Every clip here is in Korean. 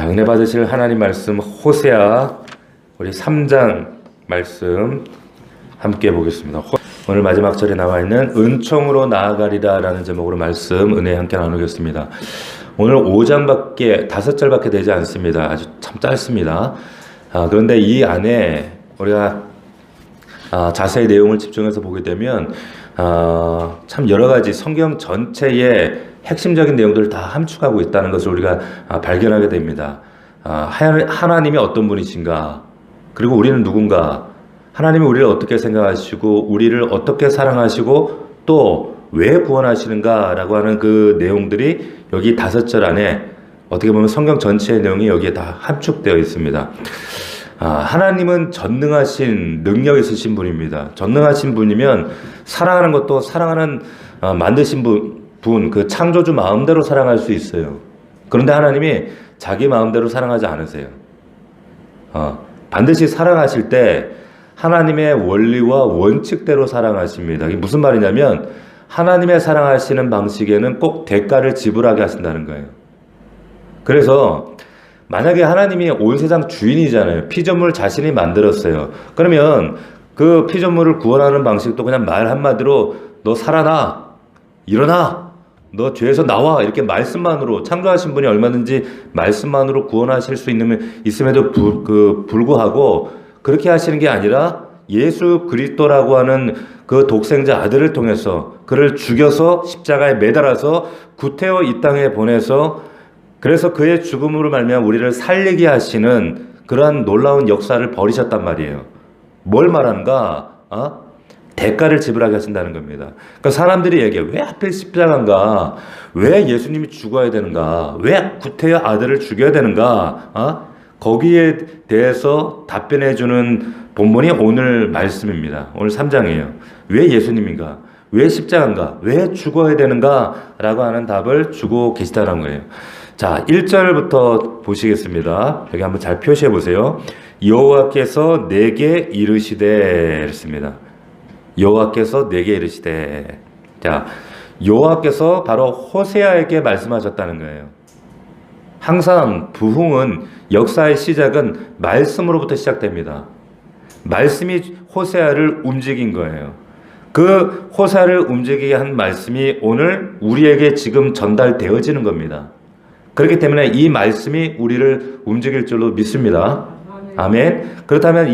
자, 은혜 받으실 하나님 말씀 호세아 우리 3장 말씀 함께 보겠습니다. 오늘 마지막 절에 나와 있는 은총으로 나아가리라 라는 제목으로 말씀 은혜 함께 나누겠습니다. 오늘 5장밖에 5절밖에 되지 않습니다. 아주 참 짧습니다. 그런데 이 안에 우리가 자세히 내용을 집중해서 보게 되면 참 여러 가지 성경 전체의 핵심적인 내용들을 다 함축하고 있다는 것을 우리가 발견하게 됩니다. 하나님이 어떤 분이신가, 그리고 우리는 누군가, 하나님이 우리를 어떻게 생각하시고 우리를 어떻게 사랑하시고 또 왜 구원하시는가 라고 하는 그 내용들이 여기 5절 안에 어떻게 보면 성경 전체의 내용이 여기에 다 함축되어 있습니다. 하나님은 전능하신 능력 있으신 분입니다. 전능하신 분이면 사랑하는 것도 사랑하는 만드신 분, 그 창조주 마음대로 사랑할 수 있어요. 그런데 하나님이 자기 마음대로 사랑하지 않으세요. 반드시 사랑하실 때 하나님의 원리와 원칙대로 사랑하십니다. 이게 무슨 말이냐면 하나님의 사랑하시는 방식에는 꼭 대가를 지불하게 하신다는 거예요. 그래서 만약에 하나님이 온 세상 주인이잖아요. 피조물 자신이 만들었어요. 그러면 그 피조물을 구원하는 방식도 그냥 말 한마디로 너 살아나, 일어나, 너 죄에서 나와, 이렇게 말씀만으로, 창조하신 분이 얼마든지 말씀만으로 구원하실 수 있음에도 불구하고 그렇게 하시는 게 아니라 예수 그리스도라고 하는 그 독생자 아들을 통해서 그를 죽여서 십자가에 매달아서 구태여 이 땅에 보내서 그래서 그의 죽음으로 말미암아 우리를 살리게 하시는 그러한 놀라운 역사를 벌이셨단 말이에요. 뭘 말하는가? 대가를 지불하게 하신다는 겁니다. 그러니까 사람들이 얘기해. 왜 하필 십자가인가? 왜 예수님이 죽어야 되는가? 왜 구태여 아들을 죽여야 되는가? 거기에 대해서 답변해주는 본문이 오늘 말씀입니다. 오늘 3장이에요. 왜 예수님인가? 왜 십자가인가? 왜 죽어야 되는가? 라고 하는 답을 주고 계시다는 거예요. 자, 1절부터 보시겠습니다. 여기 한번 잘 표시해 보세요. 여호와께서 내게 이르시되 이랬습니다. 여호와께서 내게 이르시되. 자, 여호와께서 바로 호세아에게 말씀하셨다는 거예요. 항상 부흥은 역사의 시작은 말씀으로부터 시작됩니다. 말씀이 호세아를 움직인 거예요. 그 호세아를 움직이게 한 말씀이 오늘 우리에게 지금 전달되어지는 겁니다. 그렇기 때문에 이 말씀이 우리를 움직일 줄로 믿습니다. 아멘. 그렇다면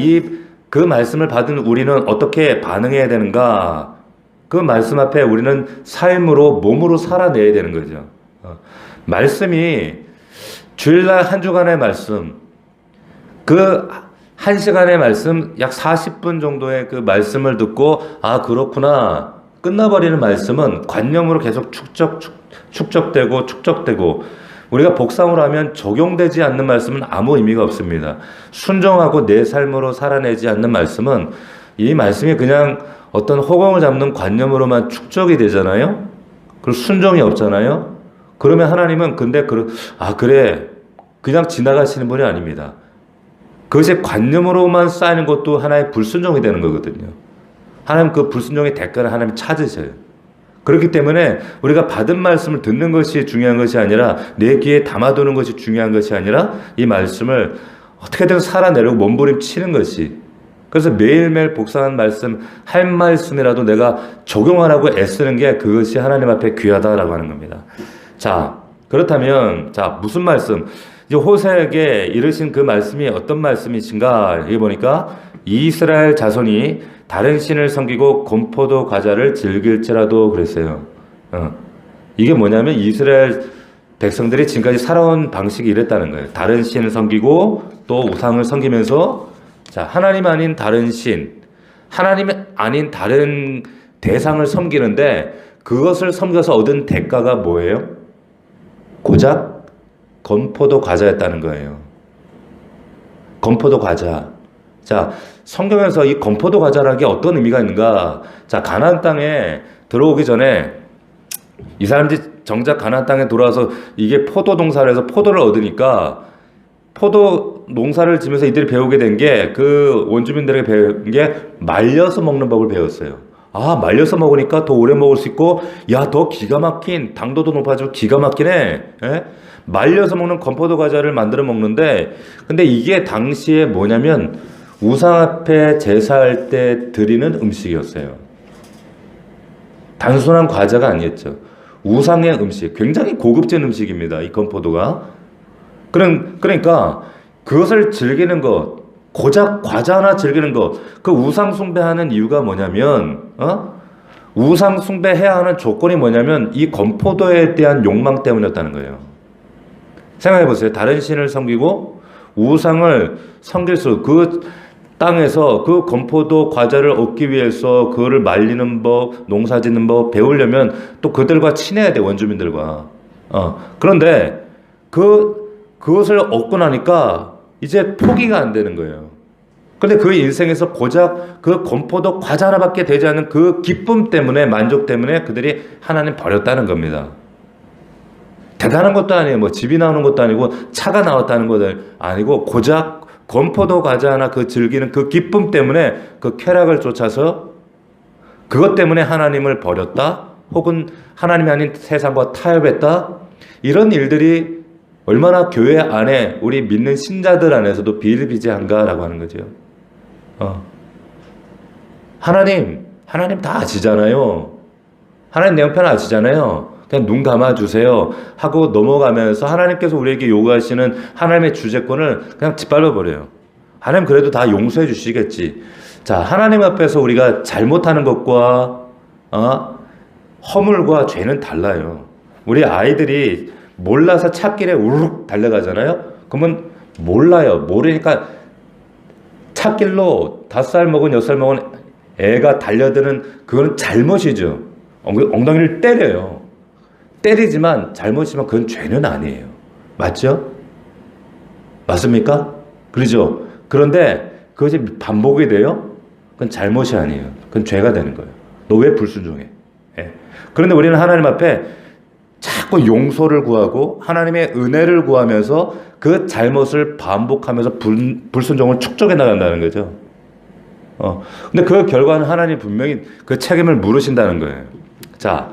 그 말씀을 받은 우리는 어떻게 반응해야 되는가? 그 말씀 앞에 우리는 삶으로, 몸으로 살아내야 되는 거죠. 말씀이 주일날 한 주간의 말씀, 그 1시간의 말씀, 약 40분 정도의 그 말씀을 듣고 그렇구나 끝나버리는 말씀은 관념으로 계속 축적되고 우리가 복상으로 하면 적용되지 않는 말씀은 아무 의미가 없습니다. 순종하고 내 삶으로 살아내지 않는 말씀은 이 말씀이 그냥 어떤 허공을 잡는 관념으로만 축적이 되잖아요. 그리고 순종이 없잖아요. 그러면 하나님은 그래 그냥 지나가시는 분이 아닙니다. 그것이 관념으로만 쌓이는 것도 하나의 불순종이 되는 거거든요. 하나님 그 불순종의 대가를 하나님 찾으셔요. 그렇기 때문에 우리가 받은 말씀을 듣는 것이 중요한 것이 아니라 내 귀에 담아두는 것이 중요한 것이 아니라 이 말씀을 어떻게든 살아내려고 몸부림치는 것이, 그래서 매일매일 복상한 말씀, 할 말씀이라도 내가 적용하라고 애쓰는 게 그것이 하나님 앞에 귀하다라고 하는 겁니다. 자, 그렇다면 무슨 말씀? 이제 호세에게 이르신 그 말씀이 어떤 말씀이신가? 여기 보니까 이스라엘 자손이 다른 신을 섬기고 건포도 과자를 즐길지라도 그랬어요. 이게 뭐냐면 이스라엘 백성들이 지금까지 살아온 방식이 이랬다는 거예요. 다른 신을 섬기고 또 우상을 섬기면서 하나님 아닌 다른 신, 하나님 아닌 다른 대상을 섬기는데 그것을 섬겨서 얻은 대가가 뭐예요? 고작 건포도 과자였다는 거예요. 건포도 과자. 성경에서 이 건포도 과자라는 게 어떤 의미가 있는가? 가나안 땅에 들어오기 전에 이 사람들이 정작 가나안 땅에 들어와서 이게 포도 농사를 해서 포도를 얻으니까 포도 농사를 지면서 이들이 배우게 된 게 그 원주민들에게 배운 게 말려서 먹는 법을 배웠어요. 아, 말려서 먹으니까 더 오래 먹을 수 있고, 야, 더 기가 막힌, 당도도 높아지고 기가 막히네. 예? 말려서 먹는 건포도 과자를 만들어 먹는데, 근데 이게 당시에 뭐냐면, 우상 앞에 제사할 때 드리는 음식이었어요. 단순한 과자가 아니었죠. 우상의 음식, 굉장히 고급진 음식입니다. 이 건포도가. 그러니까 그것을 즐기는 것, 고작 과자 하나 즐기는 것, 그 우상 숭배하는 이유가 뭐냐면, 우상 숭배해야 하는 조건이 뭐냐면 이 건포도에 대한 욕망 때문이었다는 거예요. 생각해 보세요. 다른 신을 섬기고 우상을 섬길 그 땅에서 그 건포도 과자를 얻기 위해서 그거를 말리는 법, 농사 짓는 법 배우려면 또 그들과 친해야 돼, 원주민들과. 그런데 그것을 얻고 나니까 이제 포기가 안 되는 거예요. 그런데 그 인생에서 고작 그 건포도 과자 하나밖에 되지 않는 그 기쁨 때문에, 만족 때문에 그들이 하나님 버렸다는 겁니다. 대단한 것도 아니에요. 뭐 집이 나오는 것도 아니고 차가 나왔다는 것도 아니고 고작 건포도 과자 하나 그 즐기는 그 기쁨 때문에 그 쾌락을 쫓아서 그것 때문에 하나님을 버렸다, 혹은 하나님이 아닌 세상과 타협했다, 이런 일들이 얼마나 교회 안에 우리 믿는 신자들 안에서도 비일비재한가라고 하는 거죠. 하나님 다 아시잖아요. 하나님 내 형편 아시잖아요. 그냥 눈 감아주세요 하고 넘어가면서 하나님께서 우리에게 요구하시는 하나님의 주제권을 그냥 짓밟아버려요. 하나님 그래도 다 용서해 주시겠지. 자, 하나님 앞에서 우리가 잘못하는 것과 허물과 죄는 달라요. 우리 아이들이 몰라서 찻길에 우르륵 달려가잖아요. 그러면 몰라요. 모르니까 찻길로 5살 먹은 6살 먹은 애가 달려드는 그건 잘못이죠. 엉덩이를 때려요. 때리지만 잘못이지만 그건 죄는 아니에요. 맞죠? 맞습니까? 그러죠? 그런데 그것이 반복이 돼요? 그건 잘못이 아니에요. 그건 죄가 되는 거예요. 너 왜 불순종해? 예. 그런데 우리는 하나님 앞에 자꾸 용서를 구하고 하나님의 은혜를 구하면서 그 잘못을 반복하면서 불순종을 축적해 나간다는 거죠. 근데 그 결과는 하나님 분명히 그 책임을 물으신다는 거예요. 자,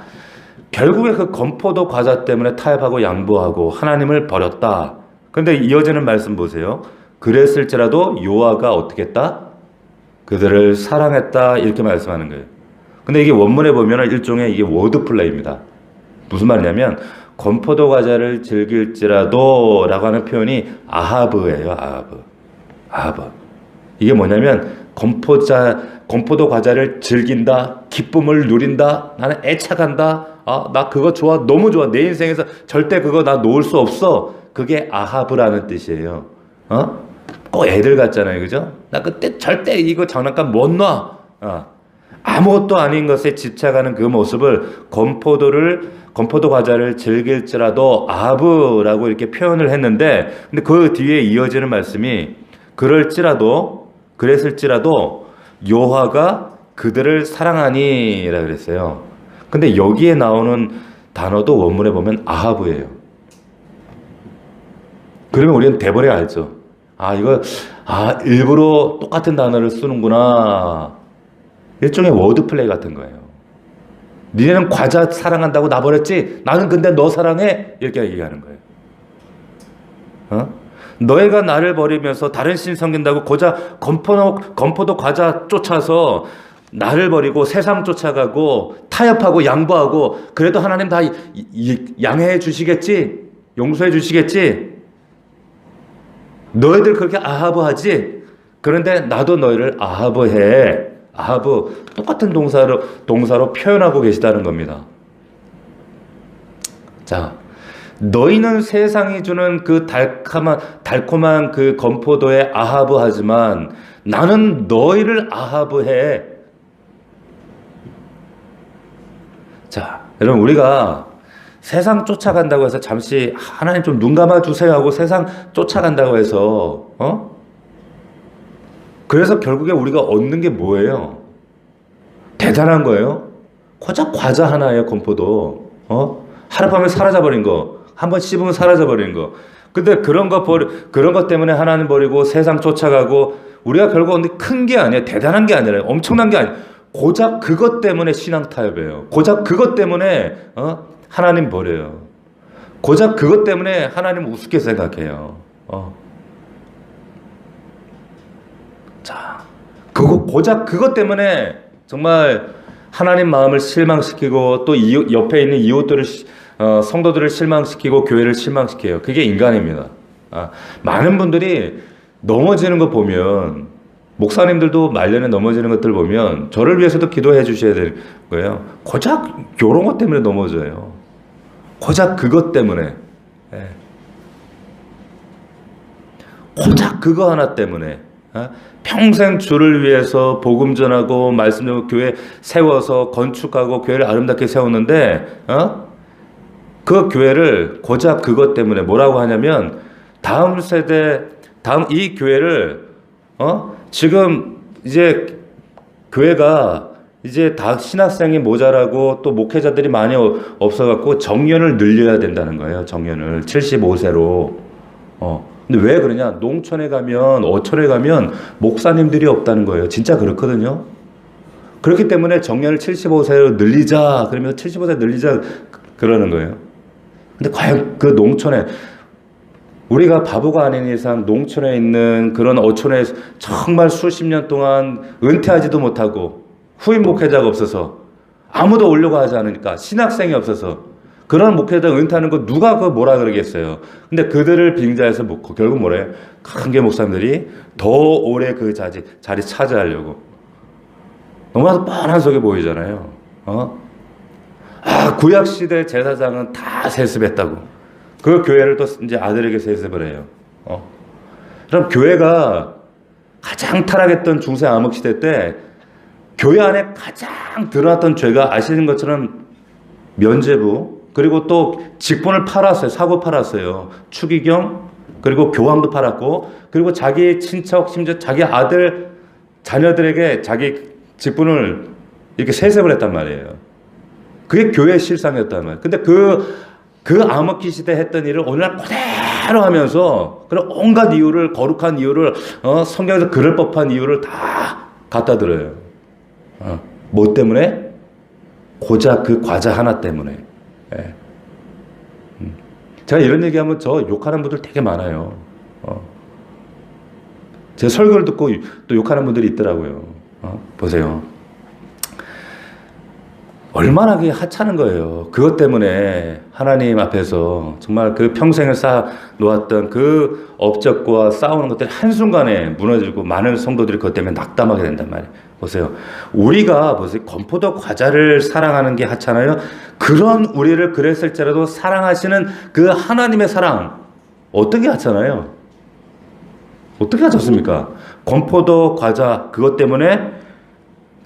결국에 그 건포도 과자 때문에 타협하고 양보하고 하나님을 버렸다. 그런데 이어지는 말씀 보세요. 그랬을지라도 요아가 어떻게 했다? 그들을 사랑했다. 이렇게 말씀하는 거예요. 근데 이게 원문에 보면 일종의 이게 워드 플레이입니다. 무슨 말이냐면 건포도 과자를 즐길지라도 라고 하는 표현이 아하브예요. 아하브. 이게 뭐냐면 건포도 과자를 즐긴다, 기쁨을 누린다, 나는 애착한다, 나 그거 좋아, 너무 좋아, 내 인생에서 절대 그거 나 놓을 수 없어. 그게 아하브라는 뜻이에요. 꼭 애들 같잖아요, 그죠? 나 그때 절대 이거 장난감 못 놔. 아무것도 아닌 것에 집착하는 그 모습을 건포도 과자를 즐길지라도 아하브라고 이렇게 표현을 했는데, 근데 그 뒤에 이어지는 말씀이 그랬을지라도 요하가 그들을 사랑하니라 그랬어요. 근데 여기에 나오는 단어도 원문에 보면 아하브예요. 그러면 우리는 대번에 알죠. 일부러 똑같은 단어를 쓰는구나. 일종의 워드플레이 같은 거예요. 니네는 과자 사랑한다고 나 버렸지? 나는 근데 너 사랑해? 이렇게 얘기하는 거예요. 너희가 나를 버리면서 다른 신 섬긴다고 고작 건포도 과자 쫓아서 나를 버리고 세상 쫓아가고 타협하고 양보하고 그래도 하나님 다 양해해 주시겠지? 용서해 주시겠지? 너희들 그렇게 아하브하지? 그런데 나도 너희를 아하브해. 아하브 똑같은 동사로 표현하고 계시다는 겁니다. 자, 너희는 세상이 주는 그 달콤한 그 건포도에 아하브하지만 나는 너희를 아하브해. 자, 여러분 우리가 세상 쫓아간다고 해서 잠시 하나님 좀 눈 감아 주세요 하고 세상 쫓아간다고 해서 그래서 결국에 우리가 얻는 게 뭐예요? 대단한 거예요. 고작 과자 하나예요, 건포도. 하룻밤에 사라져버린 거. 한번 씹으면 사라져버린 거. 근데 그런 것 때문에 하나님 버리고 세상 쫓아가고 우리가 결국 얻는 큰 게 아니에요. 대단한 게 아니라 엄청난 게 아니에요. 고작 그것 때문에 신앙 타협해요. 고작 그것 때문에 하나님 버려요. 고작 그것 때문에 하나님 우습게 생각해요. 자, 고작 그것 때문에 정말 하나님 마음을 실망시키고 또 옆에 있는 이웃들을 성도들을 실망시키고 교회를 실망시켜요. 그게 인간입니다. 많은 분들이 넘어지는 거 보면 목사님들도 말년에 넘어지는 것들 보면 저를 위해서도 기도해 주셔야 되는 거예요. 고작 이런 것 때문에 넘어져요. 고작 그것 때문에. 고작 그거 하나 때문에. 평생 주를 위해서 복음 전하고 말씀 전하고 교회 세워서 건축하고 교회를 아름답게 세웠는데 그 교회를 고작 그것 때문에 뭐라고 하냐면 다음 세대 이 교회를 지금 이제 교회가 이제 다 신학생이 모자라고 또 목회자들이 많이 없어갖고 정년을 늘려야 된다는 거예요. 정년을 75세로. 근데 왜 그러냐? 농촌에 가면 어촌에 가면 목사님들이 없다는 거예요. 진짜 그렇거든요. 그렇기 때문에 정년을 75세로 늘리자 그러면서 75세 늘리자 그러는 거예요. 근데 과연 그 농촌에 우리가 바보가 아닌 이상 농촌에 있는 그런 어촌에 정말 수십 년 동안 은퇴하지도 못하고 후임 목회자가 없어서 아무도 오려고 하지 않으니까 신학생이 없어서 그런 목회자 은퇴하는 거 누가 그거 뭐라 그러겠어요. 근데 그들을 빙자해서 결국 뭐래? 강계 목사님들이 더 오래 그 자리 차지하려고. 너무나도 뻔한 속에 보이잖아요. 구약시대 제사장은 다 세습했다고. 그 교회를 또 이제 아들에게 세습을 해요. 그럼 교회가 가장 타락했던 중세 암흑시대 때 교회 안에 가장 드러났던 죄가 아시는 것처럼 면죄부 그리고 또 직분을 팔았어요. 사고 팔았어요. 추기경 그리고 교황도 팔았고 그리고 자기 친척 심지어 자기 아들 자녀들에게 자기 직분을 이렇게 세습을 했단 말이에요. 그게 교회의 실상이었단 말이에요. 근데 그 암흑기 시대 했던 일을 오늘날 그대로 하면서 그런 온갖 이유를 거룩한 이유를 성경에서 그럴 법한 이유를 다 갖다 들어요. 뭐 때문에? 고작 그 과자 하나 때문에. 제가 이런 얘기하면 저 욕하는 분들 되게 많아요. 제 설교를 듣고 또 욕하는 분들이 있더라고요. 보세요. 얼마나 그게 하찮은 거예요. 그것 때문에 하나님 앞에서 정말 그 평생을 쌓아 놓았던 그 업적과 싸우는 것들이 한순간에 무너지고 많은 성도들이 그것 때문에 낙담하게 된단 말이에요. 보세요. 우리가 보세요. 건포도 과자를 사랑하는 게 하찮아요. 그런 우리를 그랬을지라도 사랑하시는 그 하나님의 사랑 어떻게 하찮아요? 어떻게 하셨습니까? 건포도 과자 그것 때문에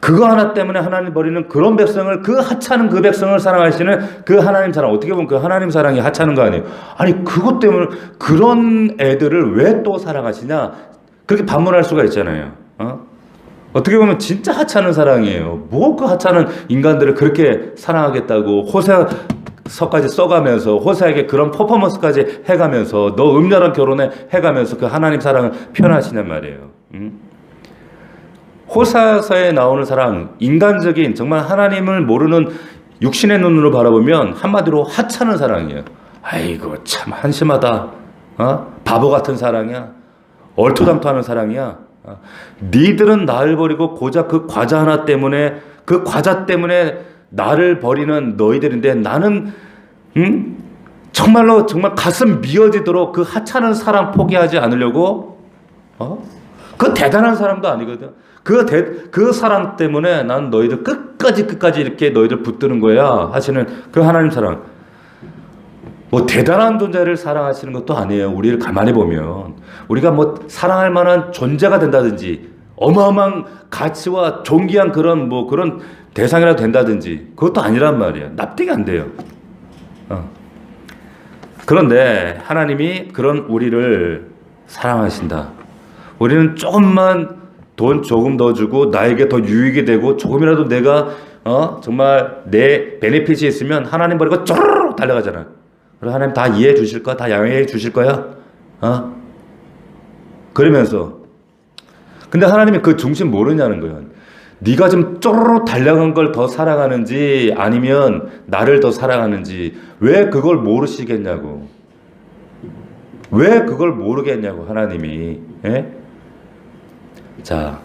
그거 하나 때문에 하나님 버리는 그런 백성을 그 하찮은 그 백성을 사랑하시는 그 하나님 사랑 어떻게 보면 그 하나님 사랑이 하찮은 거 아니에요? 아니 그것 때문에 그런 애들을 왜 또 사랑하시냐 그렇게 반문할 수가 있잖아요. 어떻게 보면 진짜 하찮은 사랑이에요. 뭐 그 하찮은 인간들을 그렇게 사랑하겠다고 호세서까지 써가면서 호세에게 그런 퍼포먼스까지 해가면서 너 음녀랑 결혼해 해가면서 그 하나님 사랑을 표현하시냔 말이에요. 호사서에 나오는 사랑, 인간적인 정말 하나님을 모르는 육신의 눈으로 바라보면 한마디로 하찮은 사랑이에요. 아이고 참 한심하다. 바보 같은 사랑이야. 얼토당토하는 사랑이야. 니들은 나를 버리고 고작 그 과자 하나 때문에 그 과자 때문에 나를 버리는 너희들인데 나는 정말로 정말 가슴 미어지도록 그 하찮은 사랑 포기하지 않으려고 그 대단한 사람도 아니거든. 그 사랑 때문에 난 너희들 끝까지 이렇게 너희들 붙드는 거야 하시는 그 하나님 사랑. 뭐 대단한 존재를 사랑하시는 것도 아니에요. 우리를 가만히 보면 우리가 뭐 사랑할 만한 존재가 된다든지 어마어마한 가치와 존귀한 그런 뭐 그런 대상이라도 된다든지 그것도 아니란 말이에요. 납득이 안 돼요. 그런데 하나님이 그런 우리를 사랑하신다. 우리는 조금만 돈 조금 더 주고 나에게 더 유익이 되고 조금이라도 내가 정말 내 베네핏이 있으면 하나님 버리고 쪼르르 달려가잖아. 그럼 하나님 다 이해해 주실 거야? 다 양해해 주실 거야? 그러면서 근데 하나님이 그 중심 모르냐는 거예요. 네가 좀 쪼르르 달려간 걸 더 사랑하는지 아니면 나를 더 사랑하는지 왜 그걸 모르시겠냐고. 왜 그걸 모르겠냐고 하나님이. 예? 자,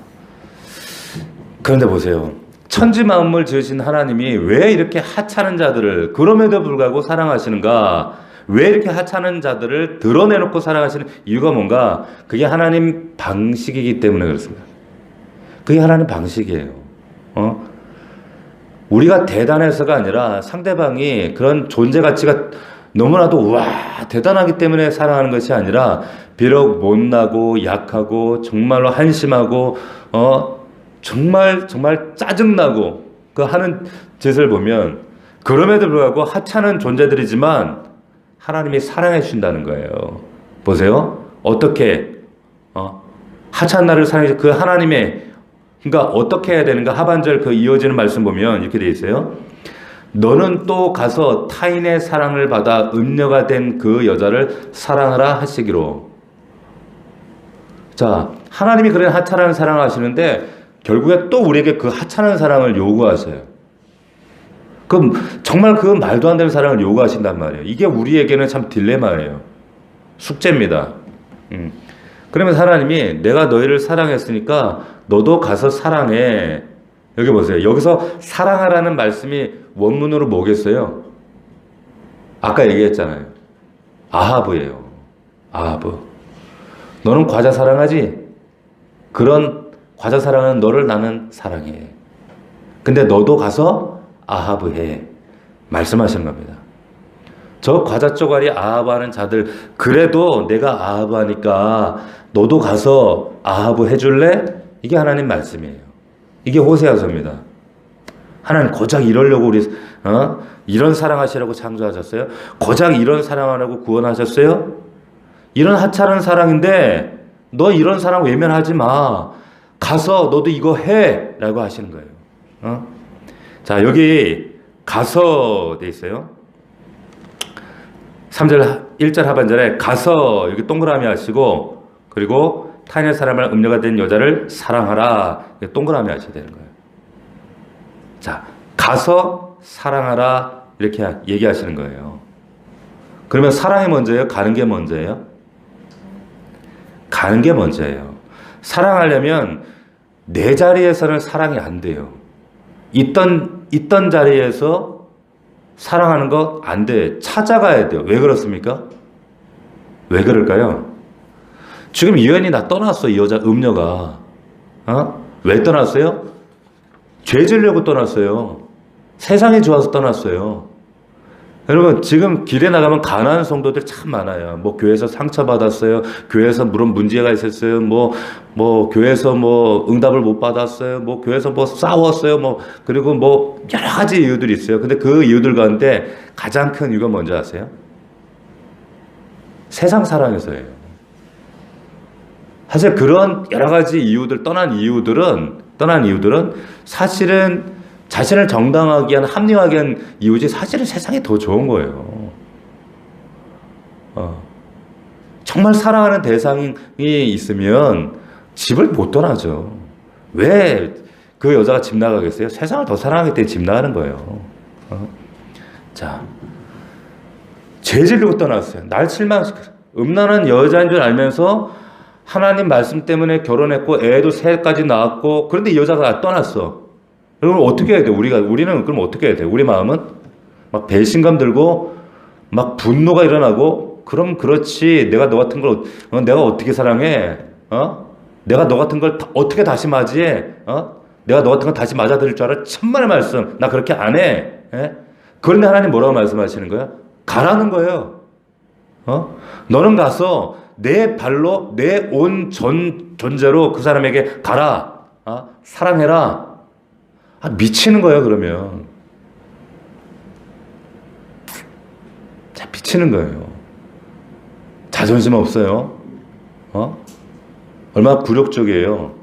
그런데 보세요. 천지 만물 지으신 하나님이 왜 이렇게 하찮은 자들을 그럼에도 불구하고 사랑하시는가? 왜 이렇게 하찮은 자들을 드러내놓고 사랑하시는 이유가 뭔가? 그게 하나님 방식이기 때문에 그렇습니다. 그게 하나님 방식이에요. 우리가 대단해서가 아니라 상대방이 그런 존재 가치가 너무나도 와 대단하기 때문에 사랑하는 것이 아니라 비록 못나고 약하고 정말로 한심하고 정말 짜증나고 그 하는 짓을 보면 그럼에도 불구하고 하찮은 존재들이지만 하나님이 사랑해 주신다는 거예요. 보세요. 어떻게 하찮은 나를 사랑해 그 하나님의 그러니까 어떻게 해야 되는가 하반절 그 이어지는 말씀 보면 이렇게 되어 있어요. 너는 또 가서 타인의 사랑을 받아 음녀가 된 그 여자를 사랑하라 하시기로. 자, 하나님이 그런 하찮은 사랑을 하시는데 결국에 또 우리에게 그 하찮은 사랑을 요구하세요. 그럼 정말 그 말도 안 되는 사랑을 요구하신단 말이에요. 이게 우리에게는 참 딜레마예요. 숙제입니다. 그러면서 하나님이 내가 너희를 사랑했으니까 너도 가서 사랑해. 여기 보세요. 여기서 사랑하라는 말씀이 원문으로 뭐겠어요? 아까 얘기했잖아요. 아하브예요. 아하브. 너는 과자 사랑하지? 그런 과자 사랑하는 너를 나는 사랑해. 근데 너도 가서 아하브 해. 말씀하시는 겁니다. 저 과자 쪼가리 아하브 하는 자들 그래도 내가 아하브 하니까 너도 가서 아하브 해줄래? 이게 하나님 말씀이에요. 이게 호세아서입니다. 하나님 고작 이러려고 우리 이런 사랑하시라고 창조하셨어요? 고작 이런 사랑하라고 구원하셨어요? 이런 하찮은 사랑인데 너 이런 사랑 외면하지 마. 가서 너도 이거 해 라고 하시는 거예요. 자, 여기 가서 돼 있어요. 3절 1절 하반절에 가서 여기 동그라미 하시고 그리고 타인의 사람을 음녀가 된 여자를 사랑하라. 동그라미 하셔야 되는 거예요. 자, 가서 사랑하라 이렇게 얘기하시는 거예요. 그러면 사랑이 먼저예요? 가는 게 먼저예요? 가는 게 먼저예요. 사랑하려면 내 자리에서는 사랑이 안 돼요. 있던 자리에서 사랑하는 거 안 돼. 찾아가야 돼요. 왜 그렇습니까? 왜 그럴까요? 지금 이 여인이 나 떠났어. 이 여자 음녀가. 왜 떠났어요? 죄 지으려고 떠났어요. 세상이 좋아서 떠났어요. 여러분 지금 길에 나가면 가난한 성도들 참 많아요. 뭐 교회에서 상처받았어요. 교회에서 물론 문제가 있었어요. 뭐 교회에서 뭐 응답을 못 받았어요. 뭐 교회에서 뭐 싸웠어요. 뭐 그리고 뭐 여러 가지 이유들이 있어요. 근데 그 이유들 가운데 가장 큰 이유가 뭔지 아세요? 세상 사랑에서예요. 사실 그런 여러 가지 이유들 떠난 이유들은 사실은 자신을 정당하게 한 합리화하게 한 이유지 사실은 세상이 더 좋은 거예요. 정말 사랑하는 대상이 있으면 집을 못 떠나죠. 왜 그 여자가 집 나가겠어요? 세상을 더 사랑하기 때문에 집 나가는 거예요. 자, 죄 지르고 떠났어요. 날 실망시켜. 음란한 여자인 줄 알면서 하나님 말씀 때문에 결혼했고 애도 셋까지 낳았고 그런데 이 여자가 떠났어. 그럼 어떻게 해야 돼? 우리는 그럼 어떻게 해야 돼? 우리 마음은 막 배신감 들고 막 분노가 일어나고 그럼 그렇지. 내가 너 같은 걸 내가 어떻게 사랑해? 내가 너 같은 걸 어떻게 다시 맞이해? 내가 너 같은 걸 다시 맞아들일 줄 알아? 천만의 말씀. 나 그렇게 안 해. 그런데 하나님 뭐라고 말씀하시는 거야? 가라는 거예요. 너는 가서 내 발로 내 온 존재로 그 사람에게 가라. 사랑해라. 미치는 거예요, 그러면. 자, 미치는 거예요. 자존심 없어요. 얼마나 굴욕적이에요.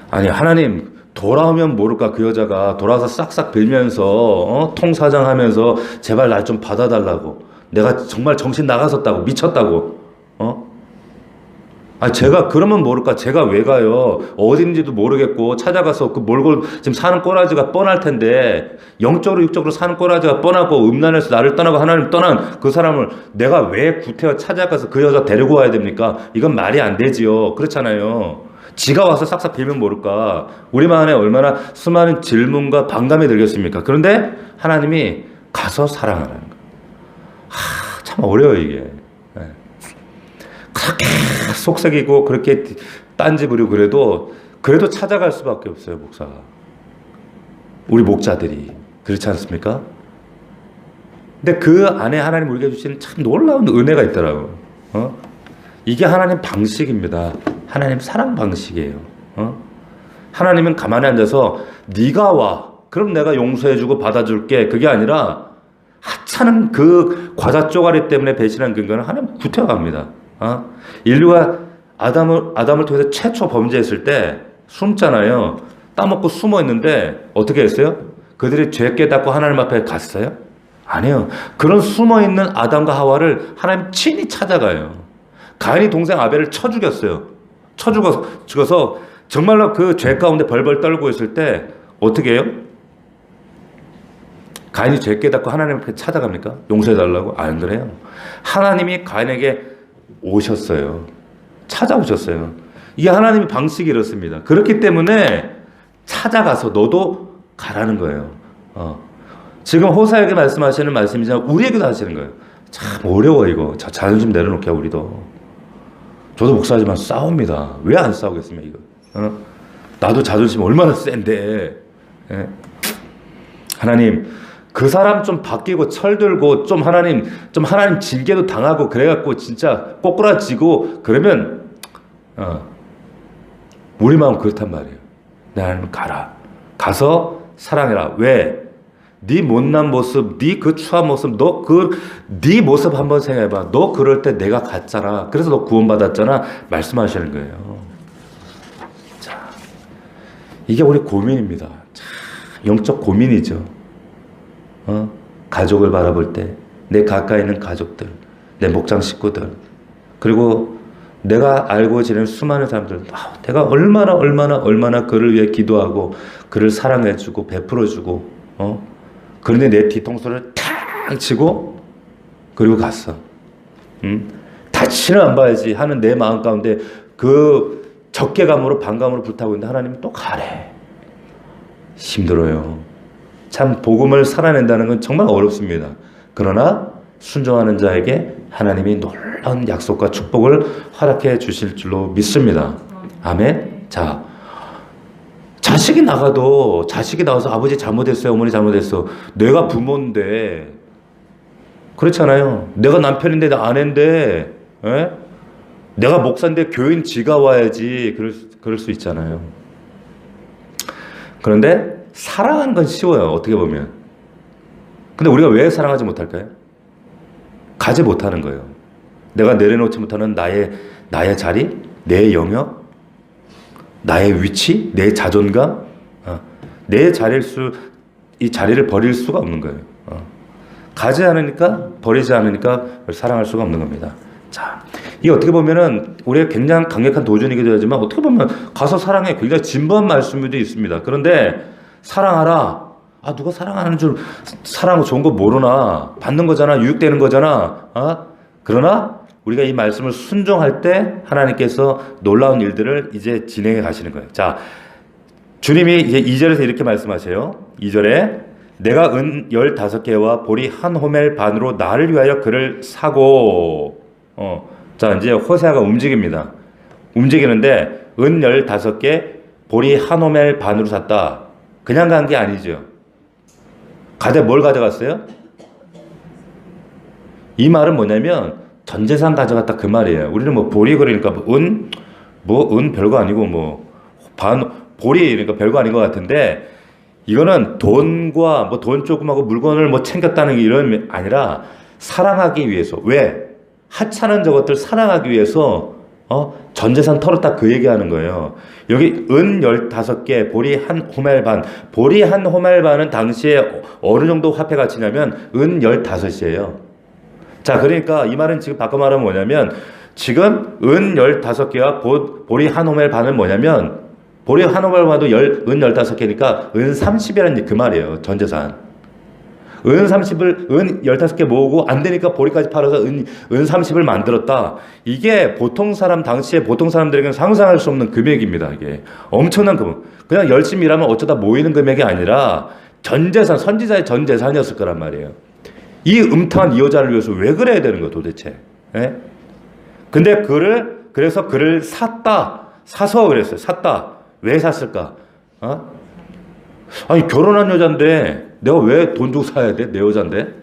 아니, 하나님, 돌아오면 모를까, 그 여자가 돌아와서 싹싹 빌면서, 통사장하면서, 제발 날 좀 받아달라고. 내가 정말 정신 나갔었다고, 미쳤다고, 아, 제가 그러면 모를까? 제가 왜 가요? 어딘지도 모르겠고 찾아가서 그 몰골 지금 사는 꼬라지가 뻔할 텐데 영적으로 육적으로 사는 꼬라지가 뻔하고 음란에서 나를 떠나고 하나님 떠난 그 사람을 내가 왜 구태여 찾아가서 그 여자 데리고 와야 됩니까? 이건 말이 안 되지요. 그렇잖아요. 지가 와서 싹싹 빌면 모를까? 우리만 안에 얼마나 수많은 질문과 반감이 들겠습니까? 그런데 하나님이 가서 사랑하라는 거예요. 참 어려워요 이게. 그렇게 속삭이고 그렇게 딴지 부리고 그래도 찾아갈 수밖에 없어요 목사가. 우리 목자들이 그렇지 않습니까? 근데 그 안에 하나님 우리에게 주신 참 놀라운 은혜가 있더라고요. 이게 하나님 방식입니다. 하나님 사랑 방식이에요. 하나님은 가만히 앉아서 네가 와 그럼 내가 용서해주고 받아줄게 그게 아니라 하찮은 그 과자 쪼가리 때문에 배신한 근거는 하나님 구태여갑니다. 인류가 아담을 통해서 최초 범죄했을 때 숨잖아요. 따먹고 숨어 있는데 어떻게 했어요? 그들이 죄 깨닫고 하나님 앞에 갔어요? 아니요. 그런 숨어 있는 아담과 하와를 하나님 친히 찾아가요. 가인이 동생 아벨을 쳐 죽였어요. 죽어서 정말로 그 죄 가운데 벌벌 떨고 있을 때 어떻게 해요? 가인이 죄 깨닫고 하나님 앞에 찾아갑니까? 용서해달라고? 안 그래요. 하나님이 가인에게 오셨어요. 찾아오셨어요. 이게 하나님의 방식이 이렇습니다. 그렇기 때문에 찾아가서 너도 가라는 거예요. 지금 호사에게 말씀하시는 말씀이지만 우리에게도 하시는 거예요. 참 어려워 이거. 자존심 내려놓게 우리도. 저도 목사지만 싸웁니다. 왜 안 싸우겠습니까 이거? 나도 자존심 얼마나 센데. 예? 하나님 그 사람 좀 바뀌고 철들고 좀 하나님 징계도 당하고 그래갖고 진짜 꼬꾸라지고 그러면 우리 마음 그렇단 말이에요. 내 하나님 가라. 가서 사랑해라. 왜? 네 못난 모습, 네 그 추한 모습, 네 모습 한번 생각해봐. 너 그럴 때 내가 갔잖아. 그래서 너 구원받았잖아. 말씀하시는 거예요. 자, 이게 우리 고민입니다. 참, 영적 고민이죠. 가족을 바라볼 때, 내 가까이 있는 가족들, 내 목장 식구들, 그리고 내가 알고 지내는 수많은 사람들, 내가 얼마나 그를 위해 기도하고, 그를 사랑해주고, 베풀어주고, 그런데 내 뒤통수를 탁 치고, 그리고 갔어. 다시는 안 봐야지 하는 내 마음 가운데 그 적개감으로 반감으로 불타고 있는데 하나님은 또 가래. 힘들어요. 참 복음을 살아낸다는 건 정말 어렵습니다. 그러나 순종하는 자에게 하나님이 놀라운 약속과 축복을 허락해 주실 줄로 믿습니다. 아멘. 자, 자식이 나가서 아버지 잘못했어요, 어머니 잘못했어. 내가 부모인데 그렇잖아요. 내가 남편인데 나 아내인데, 에? 내가 목사인데 교인 지가 와야지. 그럴 수 있잖아요. 그런데 사랑하는 건 쉬워요. 어떻게 보면. 근데 우리가 왜 사랑하지 못할까요? 가지 못하는 거예요. 내가 내려놓지 못하는 나의 자리, 내 영역, 나의 위치, 내 자존감, 이 자리를 버릴 수가 없는 거예요. 가지 않으니까, 버리지 않으니까 사랑할 수가 없는 겁니다. 자, 이게 어떻게 보면은 우리가 굉장히 강력한 도전이기도 하지만 어떻게 보면 가서 사랑해 굉장히 진부한 말씀도 있습니다. 그런데 사랑하라. 누가 사랑하는 줄 사랑하고 좋은 거 모르나? 받는 거잖아. 유익되는 거잖아. 그러나 우리가 이 말씀을 순종할 때 하나님께서 놀라운 일들을 이제 진행해 가시는 거예요. 자, 주님이 이제 2절에서 이렇게 말씀하세요. 2절에 내가 은 15개와 보리 한 호멜 반으로 나를 위하여 그를 사고 자, 이제 호세아가 움직입니다. 움직이는데 은 15개 보리 한 호멜 반으로 샀다. 그냥 간 게 아니죠. 뭘 가져갔어요? 이 말은 뭐냐면 전 재산 가져갔다 그 말이에요. 우리는 뭐 보리 그러니까 은 별거 아니고 보리 그러니까 별거 아닌 것 같은데 이거는 돈과 돈 조금하고 물건을 챙겼다는 게 이런 게 아니라 사랑하기 위해서. 왜? 하찮은 저것들 사랑하기 위해서 전 재산 털었다 그 얘기하는 거예요. 여기 은 15개, 보리 한 호멜 반. 보리 한 호멜 반은 당시에 어느 정도 화폐 가치냐면 은 15이에요. 자, 그러니까 이 말은 지금 바꿔 말하면 뭐냐면 지금 은 15개와 보리 한 호멜 반은 뭐냐면, 보리 한 호멜 반도 은 15개니까 은 30이라는 그 말이에요. 전 재산. 은 30을 은 15개 모으고 안 되니까 보리까지 팔아서 은 30을 만들었다. 이게 보통 사람, 당시에 보통 사람들에게는 상상할 수 없는 금액입니다. 이게 엄청난 금액. 그냥 열심히 일하면 어쩌다 모이는 금액이 아니라 전 재산, 선지자의 전 재산이었을 거란 말이에요. 이 음탕한 이 여자를 위해서 왜 그래야 되는 거야 도대체? 예? 근데 그래서 그를 샀다. 사서 그랬어요. 샀다. 왜 샀을까? 아니 결혼한 여잔데 내가 왜 돈 주고 사야 돼? 내 여잔데?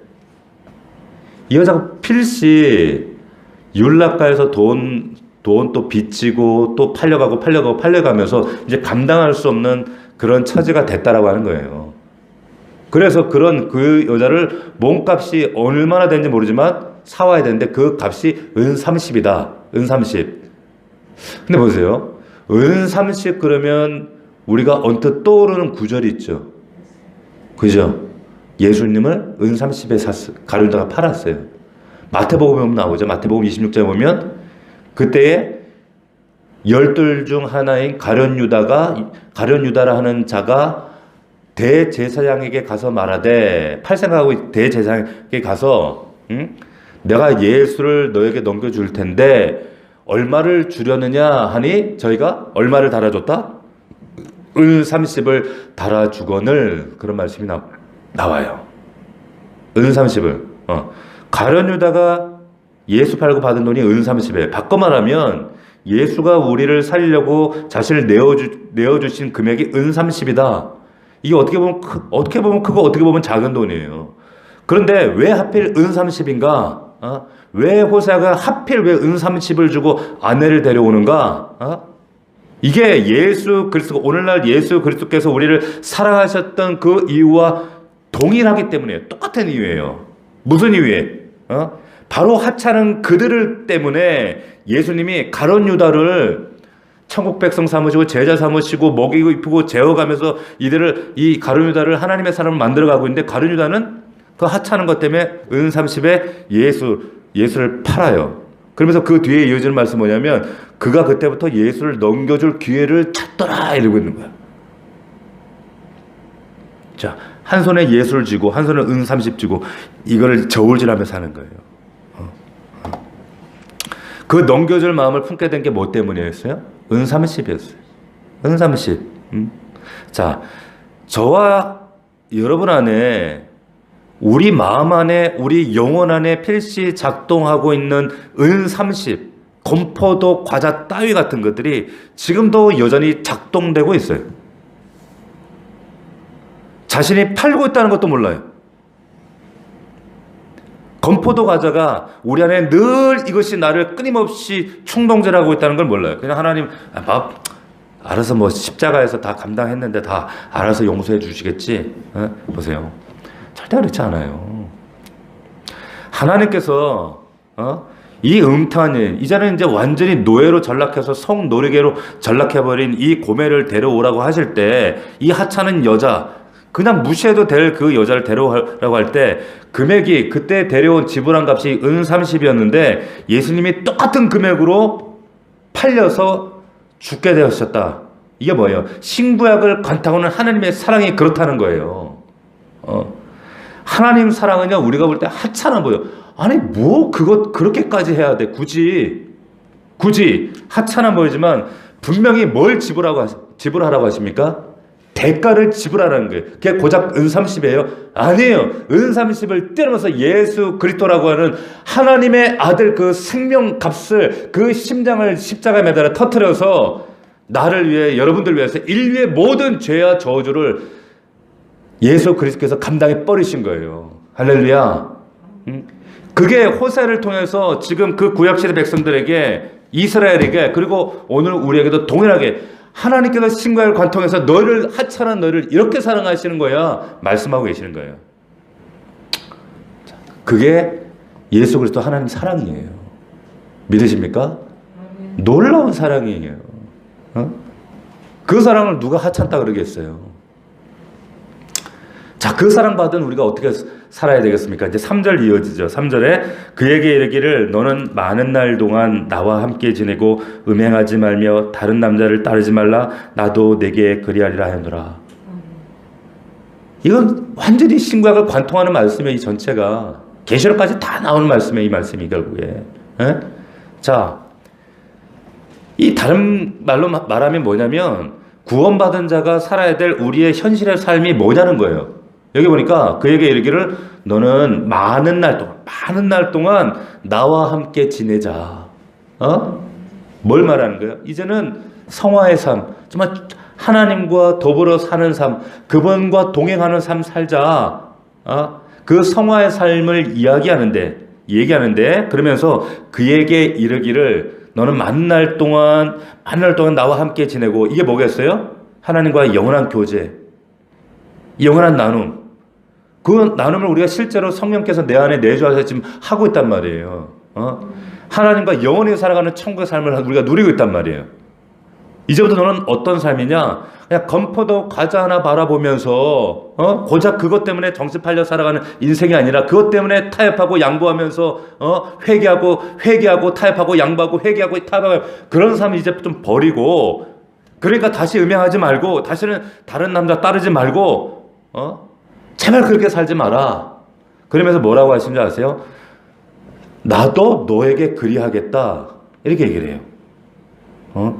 이 여자가 필시 율락가에서 돈 또 빚지고 또 팔려가면서 이제 감당할 수 없는 그런 처지가 됐다라고 하는 거예요. 그래서 그 여자를 몸값이 얼마나 되는지 모르지만 사와야 되는데 그 값이 은 30이다. 은 30. 근데 보세요. 은 30 그러면 우리가 언뜻 떠오르는 구절이 있죠. 그죠? 예수님을 은 30에 가룟유다가 팔았어요. 마태복음에 보면 나오죠. 마태복음 26장에 보면 그때에 열둘 중 하나인 가룟유다라 하는 자가 대제사장에게 가서 말하되, 팔 생각하고 대제사장에게 가서 내가 예수를 너에게 넘겨줄 텐데 얼마를 주려느냐 하니 저희가 얼마를 달아줬다? 은 30을 달아주거늘. 그런 말씀이 나와요. 은 30을. 가룟유다가 예수 팔고 받은 돈이 은 30에. 바꿔 말하면 예수가 우리를 살려고 자신을 내어주신 금액이 은 30이다. 이게 어떻게 보면 크고 어떻게 보면 작은 돈이에요. 그런데 왜 하필 은 30인가? 왜 호세아가 하필 왜 은 30을 주고 아내를 데려오는가? 이게 예수 그리스도, 오늘날 예수 그리스도께서 우리를 사랑하셨던 그 이유와 동일하기 때문에, 똑같은 이유예요. 무슨 이유에? 바로 하찮은 그들을 때문에 예수님이 가룟유다를 천국 백성 삼으시고 제자 삼으시고 먹이고 입히고 재워가면서 이 가룟유다를 하나님의 사람을 만들어가고 있는데, 가룟유다는 그 하찮은 것 때문에 은 30에 예수를 팔아요. 그러면서 그 뒤에 이어지는 말씀이 뭐냐면 그가 그때부터 예수를 넘겨줄 기회를 찾더라 이러고 있는 거야. 자, 한 손에 예수를 쥐고 한 손에 은 30 쥐고 이거를 저울질하며 사는 거예요. 그 넘겨줄 마음을 품게 된 게 뭐 때문이었어요? 은 30이었어요. 은 30. 자, 저와 여러분 안에, 우리 마음 안에, 우리 영혼 안에 필시 작동하고 있는 은 30, 건포도, 과자 따위 같은 것들이 지금도 여전히 작동되고 있어요. 자신이 팔고 있다는 것도 몰라요. 건포도 과자가 우리 안에 늘 이것이 나를 끊임없이 충동질하고 있다는 걸 몰라요. 그냥 하나님, 알아서 뭐 십자가에서 다 감당했는데 다 알아서 용서해 주시겠지. 보세요. 절대 그렇지 않아요. 하나님께서 이 음탕한 일, 이제는 이제 완전히 노예로 전락해서 성노예계로 전락해버린 이 고멜을 데려오라고 하실 때, 이 하찮은 여자, 그냥 무시해도 될 그 여자를 데려오라고 할 때 금액이, 그때 데려온 지불한 값이 은 30이었는데 예수님이 똑같은 금액으로 팔려서 죽게 되었었다. 이게 뭐예요? 신구약을 관통하는 하나님의 사랑이 그렇다는 거예요. 하나님 사랑은요, 우리가 볼 때 하찮아 보여. 아니 뭐 그렇게까지 해야 돼? 굳이 하찮아 보이지만 분명히 뭘 지불하라고 하십니까? 대가를 지불하라는 거예요. 그게 고작 은 30이에요? 아니에요. 은 30을 뛰어넘어서 예수 그리스도라고 하는 하나님의 아들 그 생명 값을, 그 심장을 십자가에 매달아 터뜨려서 나를 위해, 여러분들 위해서 인류의 모든 죄와 저주를 예수 그리스도께서 감당해 버리신 거예요. 할렐루야. 그게 호세를 통해서 지금 그 구약시대 백성들에게, 이스라엘에게, 그리고 오늘 우리에게도 동일하게 하나님께서 신구약을 관통해서 너를, 하찮은 너를 이렇게 사랑하시는 거야 말씀하고 계시는 거예요. 그게 예수 그리스도 하나님 사랑이에요. 믿으십니까? 놀라운 사랑이에요. 그 사랑을 누가 하찮다 그러겠어요? 자, 그 사랑받은 우리가 어떻게 살아야 되겠습니까? 이제 3절 이어지죠. 3절에 그에게 이르기를 너는 많은 날 동안 나와 함께 지내고 음행하지 말며 다른 남자를 따르지 말라. 나도 내게 그리하리라 하노라. 이건 완전히 신구약을 관통하는 말씀이에요. 이 전체가. 계시록까지 다 나오는 말씀이에요. 이 말씀이 결국에. 에? 자, 이 다른 말로 말하면 뭐냐면 구원받은 자가 살아야 될 우리의 현실의 삶이 뭐냐는 거예요. 여기 보니까 그에게 이르기를 너는 많은 날 동안 나와 함께 지내자. 뭘 말하는 거예요? 이제는 성화의 삶, 정말 하나님과 더불어 사는 삶, 그분과 동행하는 삶 살자. 그 성화의 삶을 얘기하는데 그러면서 그에게 이르기를 너는 많은 날 동안 나와 함께 지내고, 이게 뭐겠어요? 하나님과의 영원한 교제, 영원한 나눔. 그 나눔을 우리가 실제로 성령께서 내 안에 내주하셔서 지금 하고 있단 말이에요. 하나님과 영원히 살아가는 천국의 삶을 우리가 누리고 있단 말이에요. 이제부터 너는 어떤 삶이냐? 그냥 건포도 과자 하나 바라보면서 고작 그것 때문에 정신 팔려 살아가는 인생이 아니라 그것 때문에 타협하고 양보하면서 회개하고 타협하고 양보하고 회개하고 타협하고 그런 삶 이제 좀 버리고, 그러니까 다시 음행하지 말고 다시는 다른 남자 따르지 말고 제발 그렇게 살지 마라. 그러면서 뭐라고 하시는지 아세요? 나도 너에게 그리하겠다. 이렇게 얘기를 해요.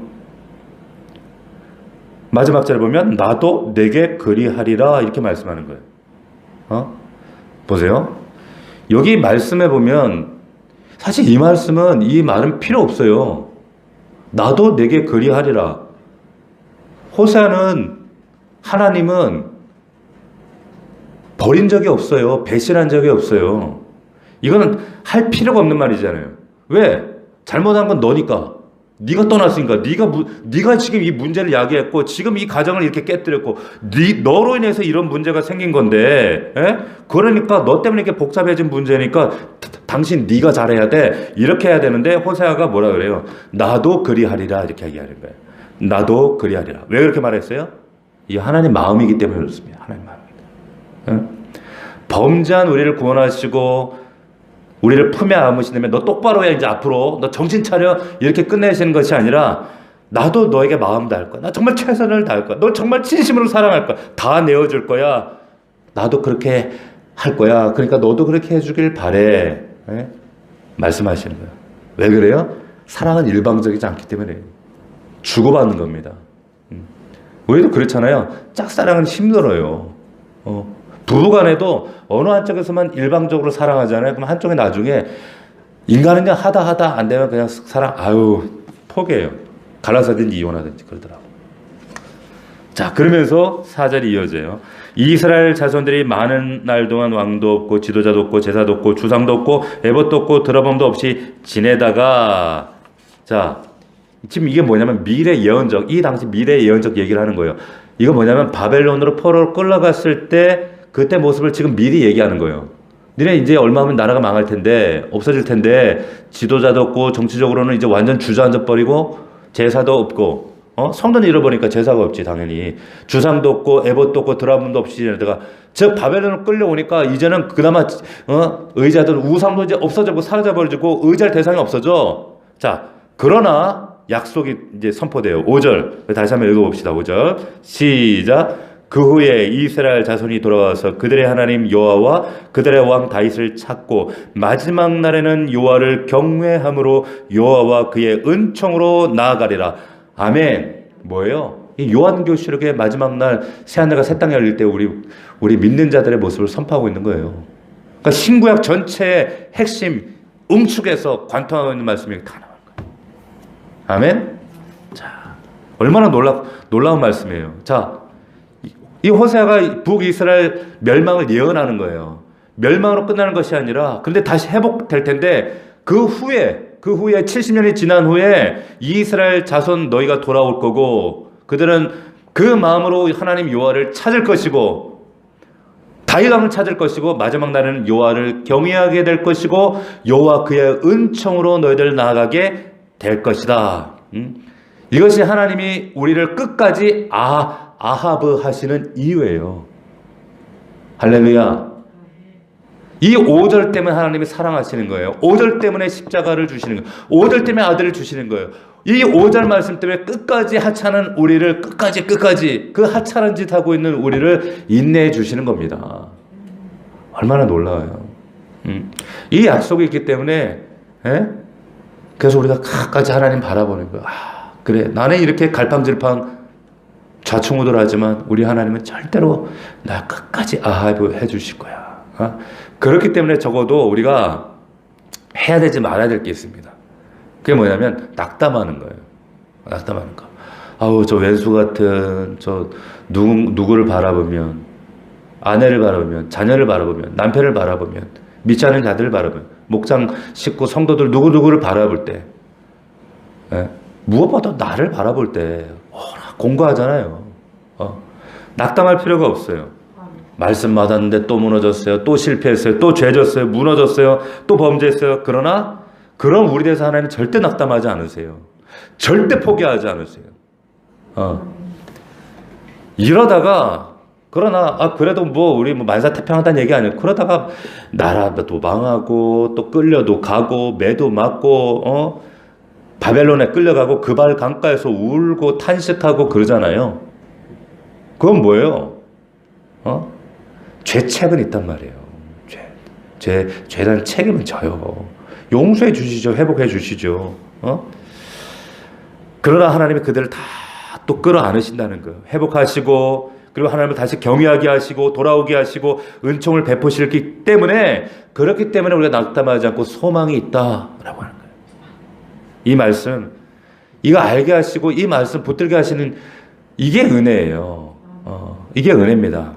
마지막 절에 보면 나도 내게 그리하리라 이렇게 말씀하는 거예요. 보세요. 여기 말씀에 보면 사실 이 말은 필요 없어요. 나도 내게 그리하리라. 호세아는 하나님은 버린 적이 없어요. 배신한 적이 없어요. 이거는 할 필요가 없는 말이잖아요. 왜? 잘못한 건 너니까. 네가 떠났으니까. 네가 지금 이 문제를 야기했고 지금 이 가정을 이렇게 깨뜨렸고 너로 인해서 이런 문제가 생긴 건데, 그러니까 너 때문에 이렇게 복잡해진 문제니까 당신 네가 잘해야 돼. 이렇게 해야 되는데 호세아가 뭐라 그래요? 나도 그리하리라 이렇게 얘기하는 거예요. 나도 그리하리라. 왜 그렇게 말했어요? 이 하나님 마음이기 때문에 그렇습니다. 하나님 마음입니다. 범죄한 우리를 구원하시고 우리를 품에 안으시다면 너 똑바로 해, 이제 앞으로 너 정신 차려, 이렇게 끝내시는 것이 아니라 나도 너에게 마음 다할 거야. 나 정말 최선을 다할 거야. 너 정말 진심으로 사랑할 거야. 다 내어줄 거야. 나도 그렇게 할 거야. 그러니까 너도 그렇게 해주길 바래. 말씀하시는 거예요. 왜 그래요? 사랑은 일방적이지 않기 때문에 주고받는 겁니다. 우리도 그렇잖아요. 짝사랑은 힘들어요. 부부간에도 어느 한쪽에서만 일방적으로 사랑하잖아요. 그럼 한쪽에 나중에 인간은 그냥 하다 안 되면 그냥 포기해요. 갈라서든지 이혼하든지 그러더라고. 자, 그러면서 4절이 이어져요. 이스라엘 자손들이 많은 날 동안 왕도 없고 지도자도 없고 제사도 없고 주상도 없고 에봇도 없고 들어봄도 없이 지내다가, 자, 지금 이게 뭐냐면 이 당시 미래 예언적 얘기를 하는 거예요. 이거 뭐냐면 바벨론으로 포로로 끌려갔을 때 그때 모습을 지금 미리 얘기하는 거예요. 니네 이제 얼마 하면 나라가 망할 텐데, 없어질 텐데, 지도자도 없고 정치적으로는 이제 완전 주저앉아 버리고 제사도 없고, 성도는 잃어버리니까 제사가 없지 당연히. 주상도 없고 에봇도 없고 드라문도 없이 지내다가 저 바벨론으로 끌려오니까 이제는 그나마 의자들 우상도 이제 없어지고 사라져 버리고 의지할 대상이 없어져. 자, 그러나 약속이 이제 선포돼요. 5절 다시 한번 읽어봅시다. 5절 시작. 그 후에 이스라엘 자손이 돌아와서 그들의 하나님 여호와와 그들의 왕 다윗을 찾고 마지막 날에는 여호와를 경외함으로 여호와와 그의 은총으로 나아가리라. 아멘. 뭐예요? 이 요한계시록의 마지막 날 새하늘과 새 땅이 열릴 때 우리 믿는 자들의 모습을 선포하고 있는 거예요. 그러니까 신구약 전체의 핵심 응축에서 관통하고 있는 말씀이 다 나와요. 아멘. 자, 얼마나 놀라운 말씀이에요. 자, 이 호세아가 북이스라엘 멸망을 예언하는 거예요. 멸망으로 끝나는 것이 아니라, 근데 다시 회복될 텐데, 그 후에 70년이 지난 후에 이스라엘 자손 너희가 돌아올 거고, 그들은 그 마음으로 하나님 여호와를 찾을 것이고, 다윗 왕을 찾을 것이고, 마지막 날에는 여호와를 경외하게 될 것이고, 여호와 그의 은총으로 너희들 나아가게 될 것이다. 이것이 하나님이 우리를 끝까지 아하브 하시는 이유예요. 할렐루야. 이 5절 때문에 하나님이 사랑하시는 거예요. 5절 때문에 십자가를 주시는 거예요. 5절 때문에 아들을 주시는 거예요. 이 5절 말씀 때문에 끝까지 하찮은 우리를 끝까지 그 하찮은 짓 하고 있는 우리를 인내해 주시는 겁니다. 얼마나 놀라워요. 이 약속이 있기 때문에 그래서 우리가 끝까지 하나님 바라보는 거예요. 그래, 나는 이렇게 갈팡질팡 좌충우돌하지만 우리 하나님은 절대로 나 끝까지 아하브 해주실 거야. 그렇기 때문에 적어도 우리가 해야 되지 말아야 될 게 있습니다. 그게 뭐냐면 낙담하는 거예요. 낙담하는 거. 아우, 저 왼수 같은 저 누구를 바라보면, 아내를 바라보면, 자녀를 바라보면, 남편을 바라보면, 믿지 않은 자들을 바라보면, 목장 식구 성도들 누구를 바라볼 때, 무엇보다 나를 바라볼 때 공부하잖아요. 낙담할 필요가 없어요. 말씀 받았는데 또 무너졌어요. 또 실패했어요. 또 죄졌어요. 무너졌어요. 또 범죄했어요. 그러나 그럼 우리 대해서 하나님 절대 낙담하지 않으세요. 절대 포기하지 않으세요. 이러다가 그러나 그래도 우리 만사태평하다는 얘기 아니에요. 그러다가 나라도 망하고 또 끌려도 가고 매도 맞고 바벨론에 끌려가고 그발 강가에서 울고 탄식하고 그러잖아요. 그건 뭐예요? 죄책은 있단 말이에요. 죄에 대한 책임은 져요. 용서해 주시죠. 회복해 주시죠. 그러나 하나님이 그들을 다 또 끌어안으신다는 거예요. 회복하시고 그리고 하나님을 다시 경외하게 하시고 돌아오게 하시고 은총을 베푸시기 때문에 그렇기 때문에 우리가 낙담하지 않고 소망이 있다라고 하는 거예요. 이 말씀 이거 알게 하시고 이 말씀 붙들게 하시는 이게 은혜예요. 이게 은혜입니다.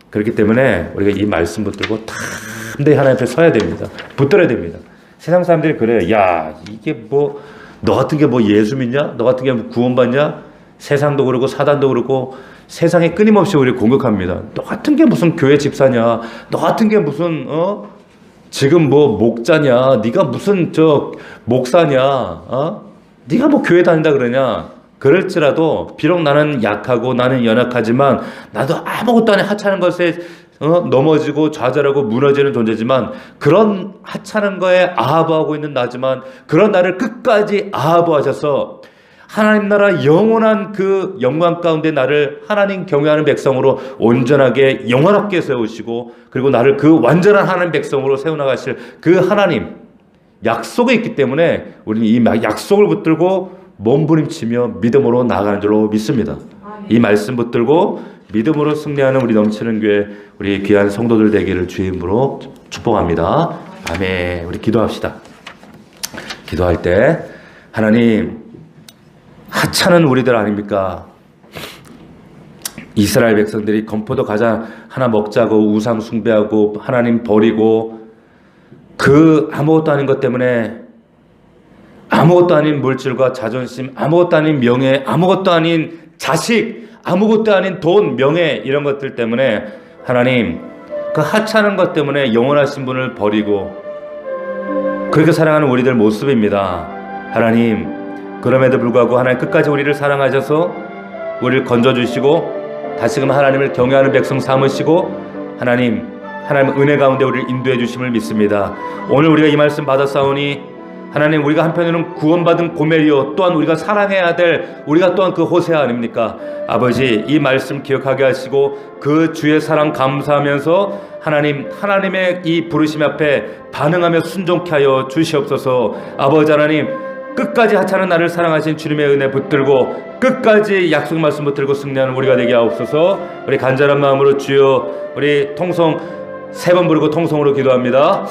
그렇기 때문에 우리가 이 말씀 붙들고 담대히 하나님 앞에 서야 됩니다. 붙들어야 됩니다. 세상 사람들이 그래요. 야, 이게 너 같은 게 예수 믿냐? 너 같은 게 구원받냐? 세상도 그러고 사단도 그러고 세상에 끊임없이 우리를 공격합니다. 너 같은 게 무슨 교회 집사냐? 너 같은 게 무슨 지금 목자냐? 네가 무슨 목사냐? 네가 교회 다닌다 그러냐? 그럴지라도 비록 나는 약하고 나는 연약하지만 나도 아무것도 아닌 하찮은 것에 넘어지고 좌절하고 무너지는 존재지만 그런 하찮은 거에 아하부하고 있는 나지만 그런 나를 끝까지 아하부하셔서 하나님 나라 영원한 그 영광 가운데 나를 하나님 경외하는 백성으로 온전하게 영원하게 세우시고 그리고 나를 그 완전한 하나님 백성으로 세워나가실 그 하나님 약속이 있기 때문에 우리는 이 약속을 붙들고 몸부림치며 믿음으로 나아가는 줄로 믿습니다. 이 말씀 붙들고 믿음으로 승리하는 우리 넘치는 교회 우리 귀한 성도들 되기를 주의 이름으로 축복합니다. 아멘. 우리 기도합시다. 기도할 때 하나님 하찮은 우리들 아닙니까? 이스라엘 백성들이 건포도 과자 하나 먹자고 우상 숭배하고 하나님 버리고 그 아무것도 아닌 것 때문에 아무것도 아닌 물질과 자존심, 아무것도 아닌 명예, 아무것도 아닌 자식, 아무것도 아닌 돈, 명예 이런 것들 때문에 하나님 그 하찮은 것 때문에 영원하신 분을 버리고 그렇게 사랑하는 우리들 모습입니다. 하나님 그럼에도 불구하고 하나님 끝까지 우리를 사랑하셔서 우리를 건져주시고 다시금 하나님을 경외하는 백성 삼으시고 하나님 은혜 가운데 우리를 인도해 주심을 믿습니다. 오늘 우리가 이 말씀 받았사오니 하나님 우리가 한편으로는 구원받은 고멜이요 또한 우리가 사랑해야 될 우리가 또한 그 호세아 아닙니까? 아버지 이 말씀 기억하게 하시고 그 주의 사랑 감사하면서 하나님의 이 부르심 앞에 반응하며 순종케 하여 주시옵소서. 아버지 하나님 끝까지 하찮은 나를 사랑하신 주님의 은혜 붙들고 끝까지 약속 말씀 붙들고 승리하는 우리가 되게 하옵소서. 우리 간절한 마음으로 주여 우리 통성 3번 부르고 통성으로 기도합니다.